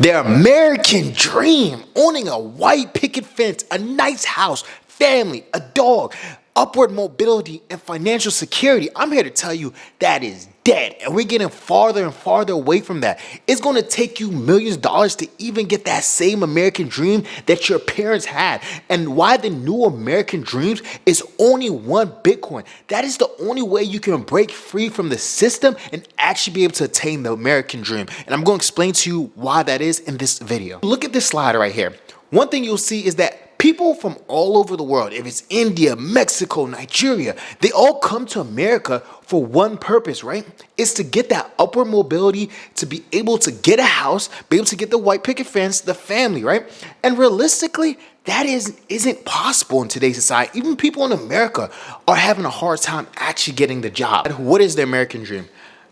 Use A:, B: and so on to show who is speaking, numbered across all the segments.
A: Their American dream, owning a white picket fence, a nice house, family, a dog, upward mobility, and financial security. I'm here to tell you that is dead. And we're getting farther and farther away from that. It's going to take you millions of dollars to even get that same American dream that your parents had. And why the new American dreams is only one Bitcoin. That is the only way you can break free from the system and actually be able to attain the American dream. And I'm going to explain to you why that is in this video. Look at this slide right here. One thing you'll see is that people from all over the world, if it's India, Mexico, Nigeria, they all come to America for one purpose, right? It's to get that upward mobility, to be able to get a house, be able to get the white picket fence, the family, right? And realistically, that isn't possible in today's society. Even people in America are having a hard time actually getting the job. What is the American dream?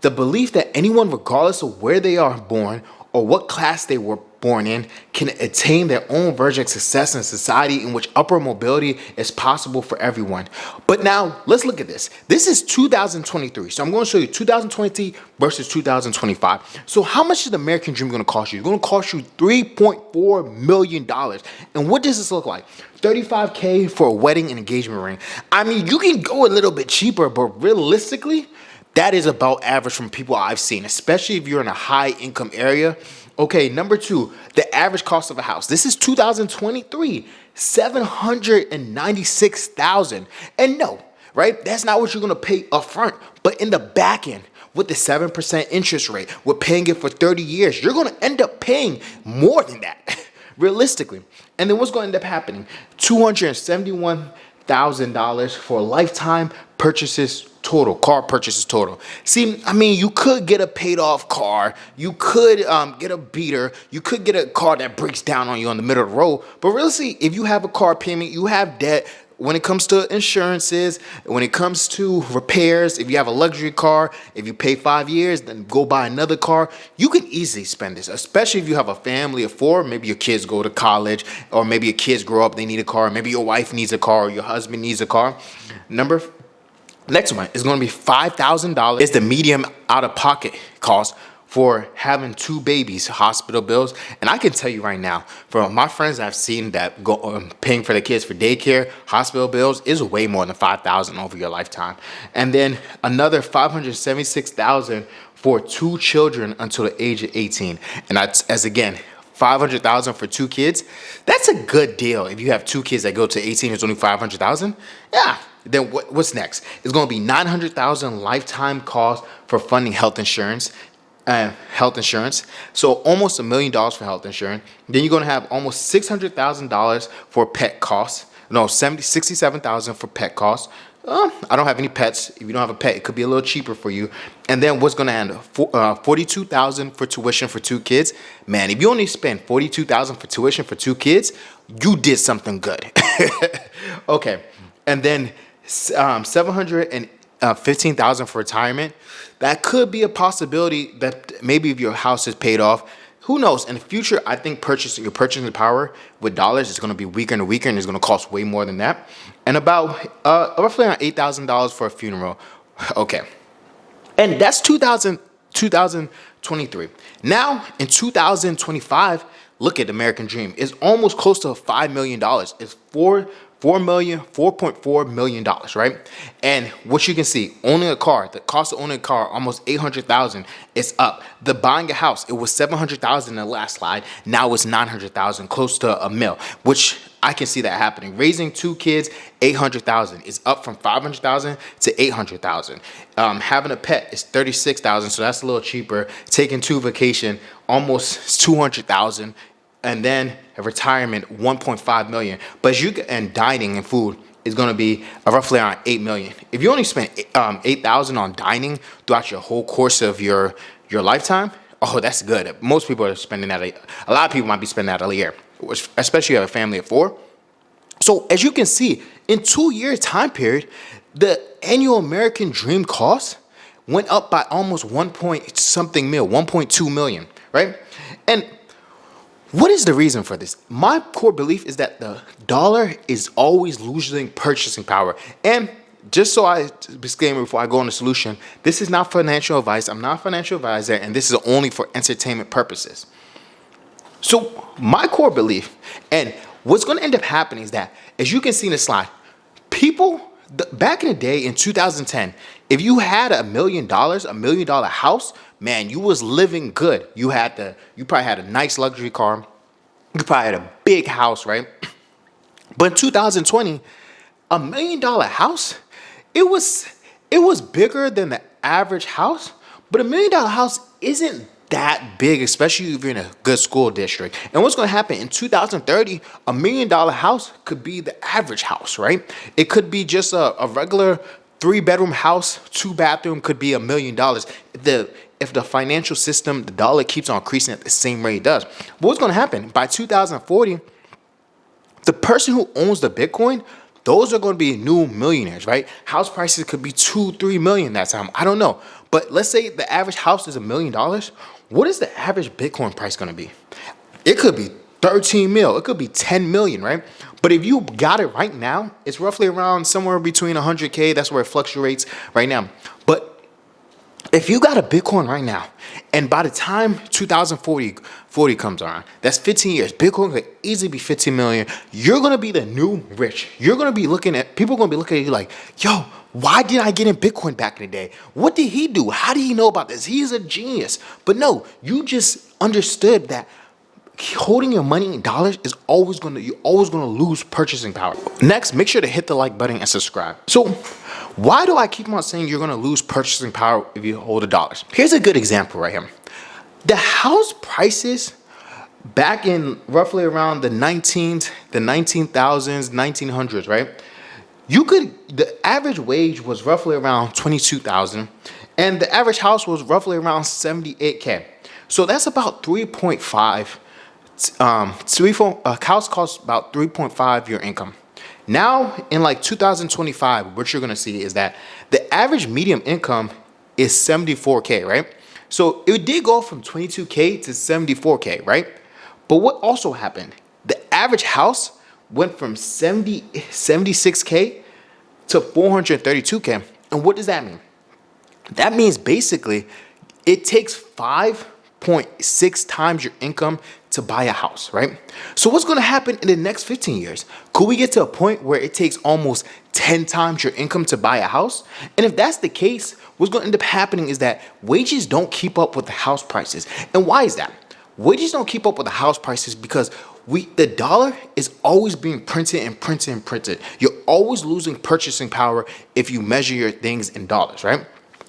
A: The belief that anyone, regardless of where they are born or what class they were born in, can attain their own version of success in a society in which upward mobility is possible for everyone. But now let's look at this. This is 2023. So I'm going to show you 2020 versus 2025. So how much is the American dream going to cost you? It's going to cost you $3.4 million. And what does this look like? $35K for a wedding and engagement ring. I mean, you can go a little bit cheaper, but realistically, that is about average from people I've seen, especially if you're in a high income area. Okay, number two, the average cost of a house. This is 2023, $796,000. And no, right? That's not what you're gonna pay up front, but in the back end, with the 7% interest rate, we're paying it for 30 years. You're gonna end up paying more than that, realistically. And then what's gonna end up happening? $271,000 for lifetime purchases total, car purchases total. See, I mean, you could get a paid off car, you could get a beater, you could get a car that breaks down on you on the middle of the road. But really, if you have a car payment, you have debt. When it comes to insurances, when it comes to repairs, if you have a luxury car, if you pay 5 years, then go buy another car, you can easily spend this, especially if you have a family of four. Maybe your kids go to college, or maybe your kids grow up, they need a car. Maybe your wife needs a car, or your husband needs a car. Next one is going to be $5,000. It's the medium out-of-pocket cost for having two babies, hospital bills. And I can tell you right now, from my friends I've seen that go paying for the kids for daycare, hospital bills is way more than $5,000 over your lifetime. And then another $576,000 for two children until the age of 18. And that's, as again, $500,000 for two kids. That's a good deal. If you have two kids that go to 18, it's only $500,000. Yeah. Then what's next? It's going to be $900,000 lifetime cost for funding health insurance. So almost $1 million for health insurance. Then you're going to have almost $600,000 for pet costs. No, $67,000 for pet costs. I don't have any pets. If you don't have a pet, it could be a little cheaper for you. And then what's going to end? $42,000 for tuition for two kids. Man, if you only spend $42,000 for tuition for two kids, you did something good. Okay, and then $715,000 for retirement. That could be a possibility that maybe if your house is paid off. Who knows? In the future, I think your purchasing power with dollars is going to be weaker and weaker, and it's going to cost way more than that. And about roughly around $8,000 for a funeral. Okay. And that's 2023. Now, in 2025, look at the American dream. It's almost close to $5 million. It's $4.4 million, right? And what you can see, owning a car, the cost of owning a car, almost $800,000 is up. The buying a house, it was $700,000 in the last slide. Now it's $900,000, close to $1 million, which I can see that happening. Raising two kids, $800,000 is up from $500,000 to $800,000. Having a pet is $36,000, so that's a little cheaper. Taking two vacation, almost $200,000. And then a retirement, $1.5 million. But and dining and food is going to be roughly around $8 million. If you only spend $8,000 on dining throughout your whole course of your lifetime, oh, that's good. Most people are spending that. A lot of people might be spending that a year, especially if you have a family of four. So as you can see, in 2 years time period, the annual American dream cost went up by almost 1.2 million, right? And what is the reason for this? My core belief is that the dollar is always losing purchasing power. And just so I disclaimer before I go on the solution, this is not financial advice. I'm not a financial advisor, and this is only for entertainment purposes. So my core belief, and what's going to end up happening is that, as you can see in the slide, people back in the day in 2010, if you had $1 million house, man, you was living good. You probably had a nice luxury car. You probably had a big house, right? But in 2020, $1 million house, it was bigger than the average house, but $1 million house isn't that big, especially if you're in a good school district. And what's going to happen in 2030, $1 million house could be the average house, right? It could be just a regular 3-bedroom house, 2-bathroom could be $1 million. If the financial system, the dollar keeps on increasing at the same rate it does. But what's going to happen by 2040? The person who owns the Bitcoin, those are going to be new millionaires, right? House prices could be 2-3 million that time. I don't know. But let's say the average house is $1 million. What is the average Bitcoin price going to be? It could be 13 mil. It could be 10 million, right? But if you got it right now, it's roughly around somewhere between 100K. That's where it fluctuates right now. But if you got a Bitcoin right now, and by the time 2040 comes around, that's 15 years. Bitcoin could easily be 15 million. You're going to be the new rich. You're going to be people are going to be looking at you like, yo, why did I get in Bitcoin back in the day? What did he do? How did he know about this? He's a genius. But no, you just understood that holding your money in dollars is you're always going to lose purchasing power. Next, make sure to hit the like button and subscribe. So why do I keep on saying you're going to lose purchasing power if you hold the dollars? Here's a good example right here. The house prices back in roughly around the 1900s, 1900s, right? The average wage was roughly around 22,000 and the average house was roughly around 78K. So that's about 3.5. A house costs about 3.5 your income. Now in like 2025, what you're going to see is that the average medium income is 74K, right? So it did go from 22K to 74K, right? But what also happened? The average house went from 76K to 432K. And what does that mean? That means basically it takes 5.6 times your income to buy a house, right? So what's going to happen in the next 15 years? Could we get to a point where it takes almost 10 times your income to buy a house? And if that's the case, what's going to end up happening is that wages don't keep up with the house prices. And why is that? Wages don't keep up with the house prices because the dollar is always being printed and printed and printed. You're always losing purchasing power if you measure your things in dollars, right?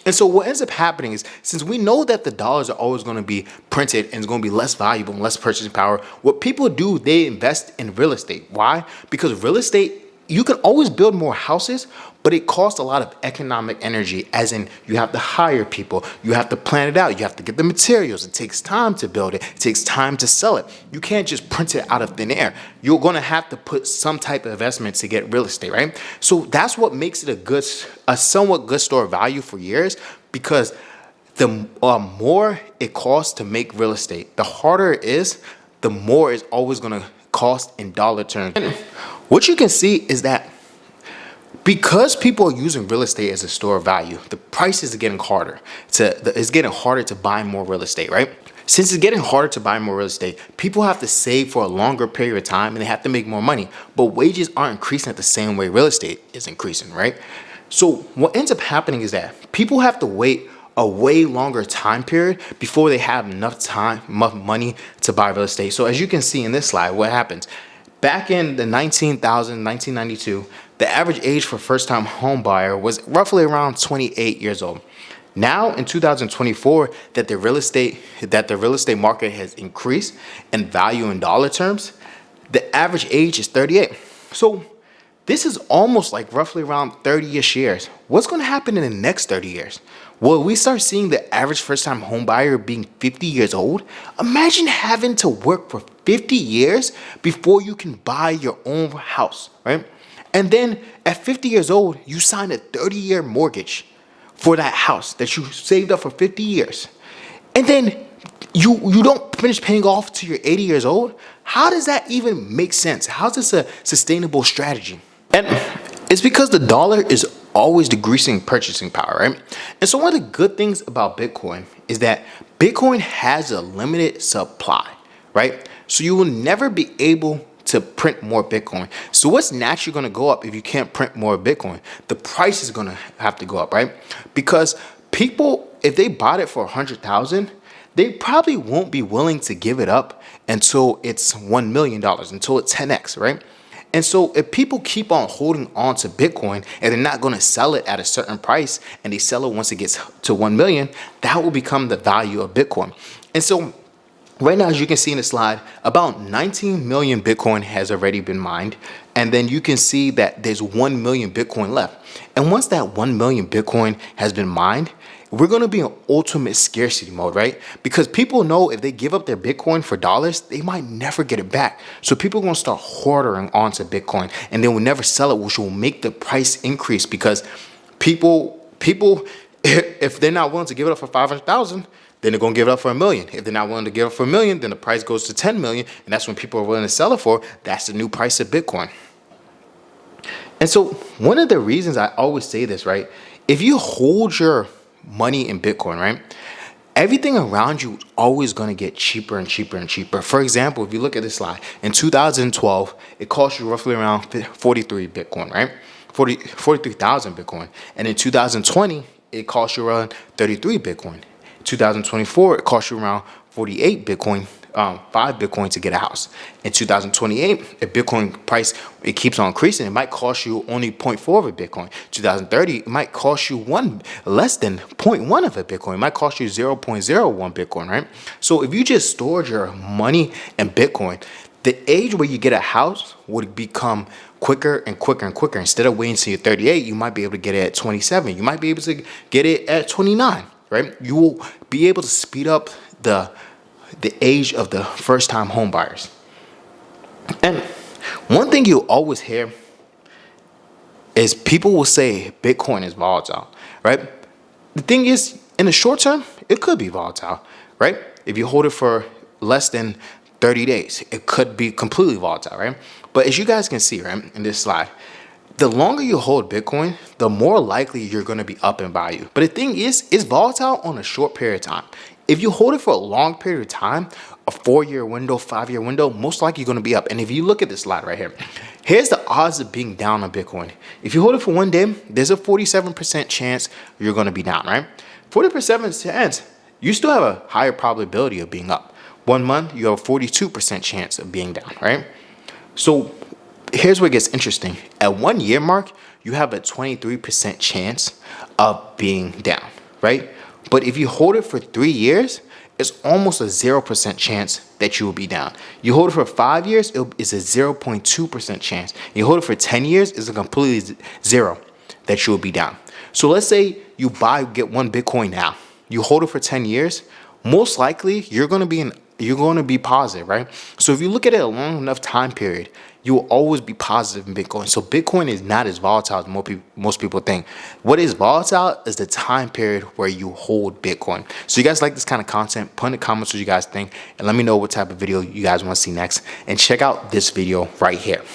A: And so what ends up happening is, since we know that the dollars are always going to be printed and it's going to be less valuable and less purchasing power, what people do, they invest in real estate. Why? Because real estate, you can always build more houses, but it costs a lot of economic energy, as in you have to hire people, you have to plan it out, you have to get the materials. It takes time to build it. It takes time to sell it. You can't just print it out of thin air. You're going to have to put some type of investment to get real estate, right? So that's what makes it a somewhat good store of value for years, because the more it costs to make real estate, the harder it is, the more it's always going to cost in dollar terms. And what you can see is that because people are using real estate as a store of value, the prices are getting harder. It's getting harder to buy more real estate, right? Since it's getting harder to buy more real estate, people have to save for a longer period of time and they have to make more money. But wages aren't increasing at the same way real estate is increasing, right? So what ends up happening is that people have to wait a way longer time period before they have enough money to buy real estate. So as you can see in this slide, what happens? Back in the 1992, the average age for first-time home buyer was roughly around 28 years old. Now in 2024, that the real estate market has increased in value in dollar terms, the average age is 38. So this is almost like roughly around 30-ish years. What's going to happen in the next 30 years? Well, we start seeing the average first-time home buyer being 50 years old. Imagine having to work for 50 years before you can buy your own house, right? And then at 50 years old, you sign a 30-year mortgage for that house that you saved up for 50 years. And then you don't finish paying off till you're 80 years old. How does that even make sense? How's this a sustainable strategy? And it's because the dollar is always decreasing purchasing power, right? And so one of the good things about Bitcoin is that Bitcoin has a limited supply, right? So you will never be able to print more Bitcoin. So what's naturally going to go up if you can't print more Bitcoin? The price is going to have to go up, right? Because people, if they bought it for 100,000, they probably won't be willing to give it up until it's $1 million, until it's 10x, right? And so if people keep on holding on to Bitcoin and they're not going to sell it at a certain price, and they sell it once it gets to 1 million, that will become the value of Bitcoin. And so right now, as you can see in the slide, about 19 million Bitcoin has already been mined. And then you can see that there's 1 million Bitcoin left. And once that 1 million Bitcoin has been mined, we're going to be in ultimate scarcity mode, right? Because people know if they give up their Bitcoin for dollars, they might never get it back. So people are going to start hoarding onto Bitcoin, and they will never sell it, which will make the price increase, because people, if they're not willing to give it up for 500,000, then they're going to give it up for $1 million. If they're not willing to give it for $1 million, then the price goes to 10 million. And that's when people are willing to sell it for. That's the new price of Bitcoin. And so one of the reasons I always say this, right? If you hold your money in Bitcoin, right, everything around you is always going to get cheaper and cheaper and cheaper. For example, if you look at this slide, in 2012, it cost you roughly around 43 Bitcoin, right? 43,000 Bitcoin. And in 2020, it cost you around 33 Bitcoin. 2024, it costs you around 48 Bitcoin, 5 Bitcoin to get a house. In 2028, if Bitcoin price, it keeps on increasing, it might cost you only 0.4 of a Bitcoin. 2030, it might cost you less than 0.1 of a Bitcoin. It might cost you 0.01 Bitcoin, right? So if you just stored your money in Bitcoin, the age where you get a house would become quicker and quicker and quicker. Instead of waiting until you're 38, you might be able to get it at 27. You might be able to get it at 29. Right? You will be able to speed up the age of the first-time home buyers. And one thing you'll always hear is people will say Bitcoin is volatile, right? The thing is, in the short term, it could be volatile, right? If you hold it for less than 30 days, it could be completely volatile, right? But as you guys can see, right, in this slide, the longer you hold Bitcoin, the more likely you're going to be up in value. But the thing is, it's volatile on a short period of time. If you hold it for a long period of time, a 4-year window, 5-year window, most likely you're going to be up. And if you look at this slide right here, here's the odds of being down on Bitcoin. If you hold it for 1 day, there's a 47% chance you're going to be down, right? 47% chance, you still have a higher probability of being up. 1 month, you have a 42% chance of being down, right? So here's where it gets interesting. At 1 year mark, you have a 23% chance of being down, right? But if you hold it for 3 years, it's almost a 0% chance that you will be down. You hold it for 5 years, it's a 0.2% chance. You hold it for 10 years, it's a completely zero that you will be down. So let's say you get 1 Bitcoin now. You hold it for 10 years, most likely you're going to be positive, right? So if you look at it a long enough time period, you will always be positive in Bitcoin. So Bitcoin is not as volatile as most people think. What is volatile is the time period where you hold Bitcoin. So you guys like this kind of content, put in the comments what you guys think, and let me know what type of video you guys want to see next. And check out this video right here.